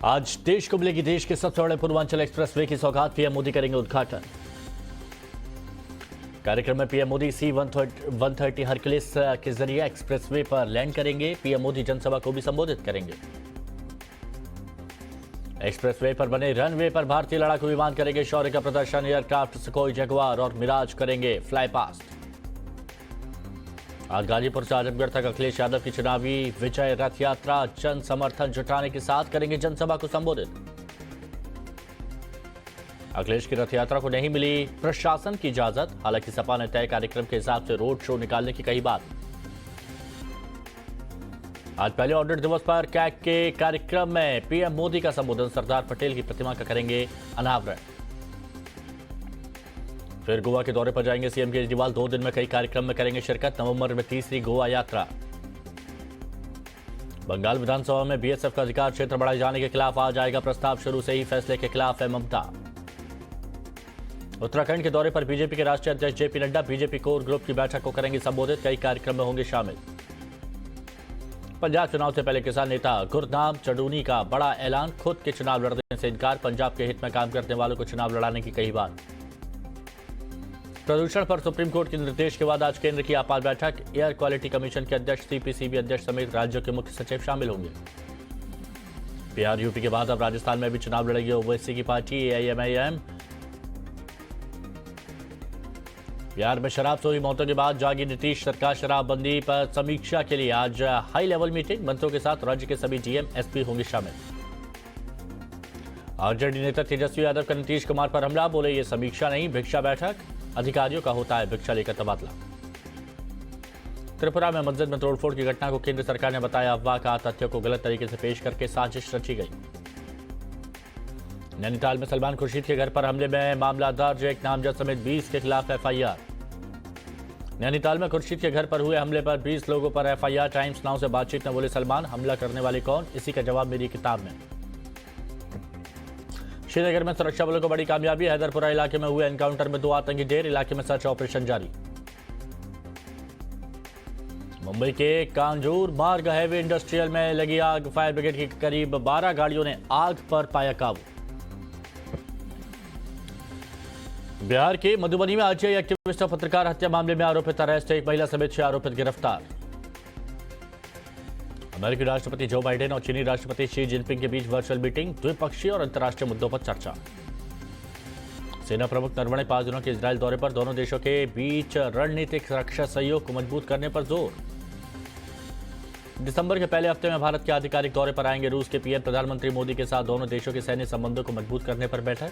आज देश को मिलेगी देश के सबसे बड़े पूर्वांचल एक्सप्रेसवे की सौगात। पीएम मोदी करेंगे उद्घाटन। कार्यक्रम में पीएम मोदी C-130 हरक्यूलिस के जरिए एक्सप्रेसवे पर लैंड करेंगे। पीएम मोदी जनसभा को भी संबोधित करेंगे। एक्सप्रेसवे पर बने रनवे पर भारतीय लड़ाकू विमान करेंगे शौर्य का प्रदर्शन। एयरक्राफ्ट सुखोई, जगुआर और मिराज करेंगे फ्लाई पास्ट। आज गाजीपुर से आजमगढ़ तक अखिलेश यादव की चुनावी विजय रथ यात्रा जन समर्थन जुटाने के साथ करेंगे जनसभा को संबोधित। अखिलेश की रथ यात्रा को नहीं मिली प्रशासन की इजाजत, हालांकि सपा ने तय कार्यक्रम के हिसाब से रोड शो निकालने की कही बात। आज पहले ऑडिट दिवस पर कैग के कार्यक्रम में पीएम मोदी का संबोधन। सरदार पटेल की प्रतिमा का करेंगे अनावरण। फिर गोवा के दौरे पर जाएंगे सीएम केजरीवाल। 2 दिन में कई कार्यक्रम में करेंगे शिरकत। नवंबर में तीसरी गोवा यात्रा। बंगाल विधानसभा में बीएसएफ का अधिकार क्षेत्र बढ़ाए जाने के खिलाफ आज आएगा प्रस्ताव। शुरू से ही फैसले के खिलाफ है ममता। उत्तराखंड के दौरे पर बीजेपी के राष्ट्रीय अध्यक्ष JP Nadda BJP core group की बैठक को करेंगे संबोधित। कई कार्यक्रम में होंगे शामिल। पंजाब चुनाव से पहले किसान नेता गुरनाम चढ़ूनी का बड़ा ऐलान। खुद के चुनाव लड़ने से इनकार। पंजाब के हित में काम करने वालों को चुनाव लड़ाने की कही बात। प्रदूषण पर सुप्रीम कोर्ट के निर्देश के बाद आज केंद्र की आपात बैठक। एयर क्वालिटी कमीशन के अध्यक्ष, सीपीसीबी अध्यक्ष समेत राज्यों के मुख्य सचिव शामिल होंगे। बिहार यूपी के बाद अब राजस्थान में भी चुनाव लड़ेगी ओवैसी की पार्टी AIMIM। बिहार में शराब से हुई मौतों के बाद जागी नीतीश सरकार। शराबबंदी पर समीक्षा के लिए आज हाई लेवल मीटिंग। मंत्रियों के साथ राज्य के सभी डीएम एसपी होंगे शामिल। आरजेडी नेता तेजस्वी यादव का नीतीश कुमार पर हमला। बोले ये समीक्षा नहीं भिक्षा बैठक। अधिकारियों का होता है भिक्षा लेकर तबादला। त्रिपुरा में मस्जिद में तोड़फोड़ की घटना को केंद्र सरकार ने बताया अफवाह। का तथ्यों को गलत तरीके से पेश करके साजिश रची गई। नैनीताल में सलमान खुर्शीद के घर पर हमले में मामला दर्ज। एक नामजद समेत 20 के खिलाफ FIR। नैनीताल में खुर्शीद के घर पर हुए हमले पर 20 लोगों पर FIR। टाइम्स नाउ से बातचीत में बोले सलमान, हमला करने वाले कौन, इसी का जवाब मेरी किताब में। श्रीनगर में सुरक्षा बलों को बड़ी कामयाबी। हैदरपुरा इलाके में हुए एनकाउंटर में 2 आतंकी ढेर। इलाके में सर्च ऑपरेशन जारी। मुंबई के कांजूर मार्ग हैवी इंडस्ट्रियल में लगी आग। फायर ब्रिगेड की करीब 12 गाड़ियों ने आग पर पाया काबू। बिहार के मधुबनी में आरटीआई एक्टिविस्ट और पत्रकार हत्या मामले में आरोपित अरेस्ट। एक महिला समेत 6 आरोपित गिरफ्तार। अमेरिकी राष्ट्रपति जो बाइडेन और चीनी राष्ट्रपति शी जिनपिंग के बीच वर्चुअल मीटिंग। द्विपक्षीय और अंतर्राष्ट्रीय मुद्दों पर चर्चा। सेना प्रमुख नरवणे 5 दिनों के इजरायल दौरे पर। दोनों देशों के बीच रणनीतिक रक्षा सहयोग को मजबूत करने पर जोर। दिसंबर के पहले हफ्ते में भारत के आधिकारिक दौरे पर आएंगे रूस के पीएम। प्रधानमंत्री मोदी के साथ दोनों देशों के सैन्य संबंधों को मजबूत करने पर बैठक।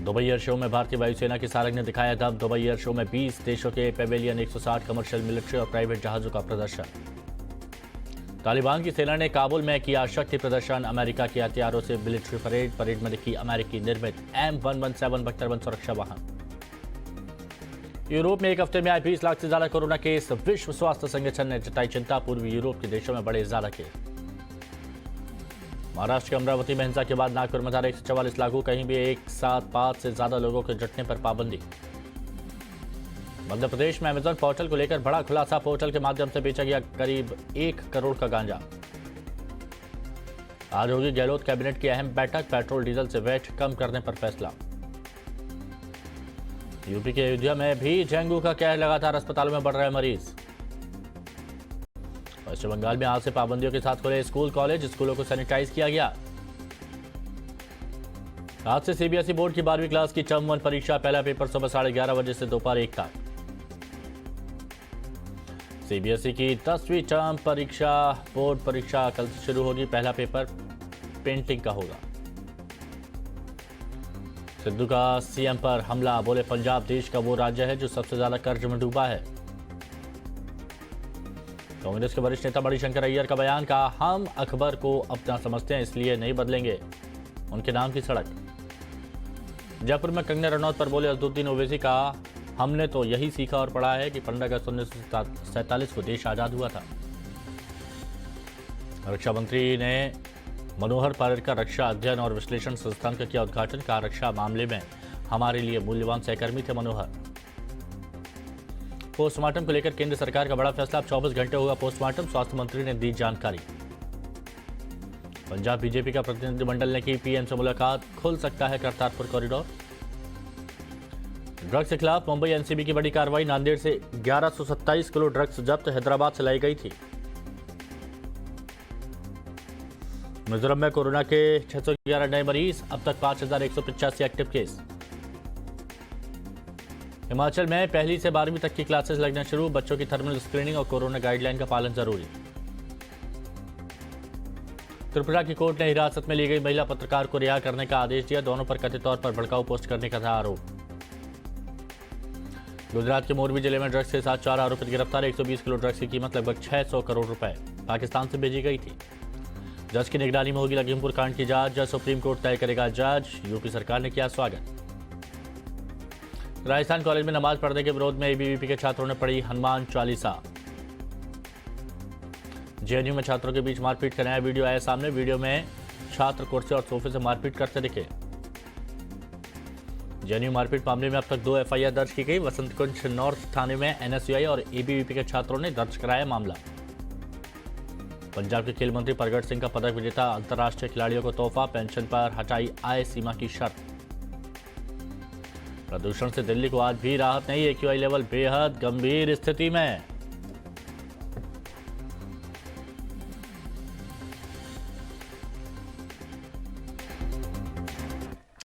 दुबई एयर शो में भारतीय वायुसेना की सारंग ने दिखाया दम। दुबई एयर शो में 20 देशों के पेवेलियन, 160 कमर्शियल, मिलिट्री और प्राइवेट जहाजों का प्रदर्शन। तालिबान की सेना ने काबुल में किया शक्ति प्रदर्शन। अमेरिका के हथियारों से मिलिट्री परेड। परेड में दिखी अमेरिकी निर्मित M117 बख्तरबंद सुरक्षा वाहन। यूरोप में एक हफ्ते में आए 20 लाख से ज्यादा कोरोना केस। विश्व स्वास्थ्य संगठन ने जताई चिंता। पूर्वी यूरोप के देशों में बढ़े ज्यादा केस। महाराष्ट्र के अमरावती में हिंसा के बाद नागपुर में धारा 144 लागू। कहीं भी एक साथ 5 से ज्यादा लोगों के जुटने पर पाबंदी। मध्य प्रदेश में अमेजन पोर्टल को लेकर बड़ा खुलासा। पोर्टल के माध्यम से बेचा गया करीब 1 करोड़ का गांजा। आज होगी गहलोत कैबिनेट की अहम बैठक। पेट्रोल डीजल से वैट कम करने पर फैसला। यूपी के अयोध्या में भी डेंगू का कहर। लगातार अस्पतालों में बढ़ रहे मरीज। पश्चिम बंगाल में आज से पाबंदियों के साथ खुले स्कूल कॉलेज। स्कूलों को सैनिटाइज किया गया। आज से सीबीएसई बोर्ड की 12वीं क्लास की टर्म 1 परीक्षा। पहला पेपर सुबह 11:30 बजे से दोपहर 1 तक। सीबीएसई की 10वीं टर्म परीक्षा बोर्ड परीक्षा कल से शुरू होगी। पहला पेपर पेंटिंग का होगा। सिद्धू का सीएम पर हमला। बोले पंजाब देश का वो राज्य है जो सबसे ज्यादा कर्ज में डूबा है। कांग्रेस के वरिष्ठ नेता मणिशंकर अय्यर का बयान। कहा हम अकबर को अपना समझते हैं इसलिए नहीं बदलेंगे उनके नाम की सड़क। जयपुर में कंगना रनौत पर बोले अजदुद्दीन ओवैसी। कहा हमने तो यही सीखा और पढ़ा है कि 15 अगस्त 1947 को देश आजाद हुआ था। रक्षा मंत्री ने मनोहर पर्रिकर रक्षा अध्ययन और विश्लेषण संस्थान का किया उद्घाटन। कहा रक्षा मामले में हमारे लिए मूल्यवान सहकर्मी थे मनोहर। पोस्टमार्टम को लेकर केंद्र सरकार का बड़ा फैसला। अब 24 घंटे होगा पोस्टमार्टम। स्वास्थ्य मंत्री ने दी जानकारी। पंजाब बीजेपी का प्रतिनिधिमंडल ने की पीएम से मुलाकात, खुल सकता है करतारपुर कॉरिडोर। ड्रग्स के खिलाफ मुंबई एनसीबी की बड़ी कार्रवाई, नांदेड़ से 1127 किलो ड्रग्स जब्त, हैदराबाद से लाई गई थी। मिजोरम में कोरोना के 611 नए मरीज, अब तक 5185 एक्टिव केस। हिमाचल में पहली से 12वीं तक की क्लासेस लगना शुरू, बच्चों की थर्मल स्क्रीनिंग और कोरोना गाइडलाइन का पालन जरूरी। त्रिपुरा की कोर्ट ने हिरासत में ली गई महिला पत्रकार को रिहा करने का आदेश दिया, दोनों पर कथित तौर पर भड़काऊ पोस्ट करने का था आरोप। गुजरात के मोरबी जिले में ड्रग्स के साथ 4 आरोपित गिरफ्तार, 120 किलो ड्रग्स की कीमत लगभग 600 करोड़ रुपए पाकिस्तान से भेजी गई थी। जज की निगरानी में होगी लखीमपुर कांड की जांच, सुप्रीम कोर्ट तय करेगा जज, यूपी सरकार ने किया स्वागत। राजस्थान कॉलेज में नमाज पढ़ने के विरोध में एबीवीपी के छात्रों ने पढ़ी हनुमान चालीसा। जेएनयू में छात्रों के बीच मारपीट का नया वीडियो आया सामने, वीडियो में छात्र कुर्सी और सोफे से मारपीट करते दिखे। जेएनयू मारपीट मामले में अब तक 2 एफआईआर दर्ज की गई, वसंत कुंज नॉर्थ थाने में एनएसयूआई और एबीवीपी के छात्रों ने दर्ज कराया मामला। पंजाब के खेल मंत्री प्रगट सिंह का पदक विजेता अंतर्राष्ट्रीय खिलाड़ियों को तोहफा, पेंशन पर हटाई आय सीमा की शर्त। प्रदूषण से दिल्ली को आज भी राहत नहीं, एक्यूआई लेवल बेहद गंभीर स्थिति में।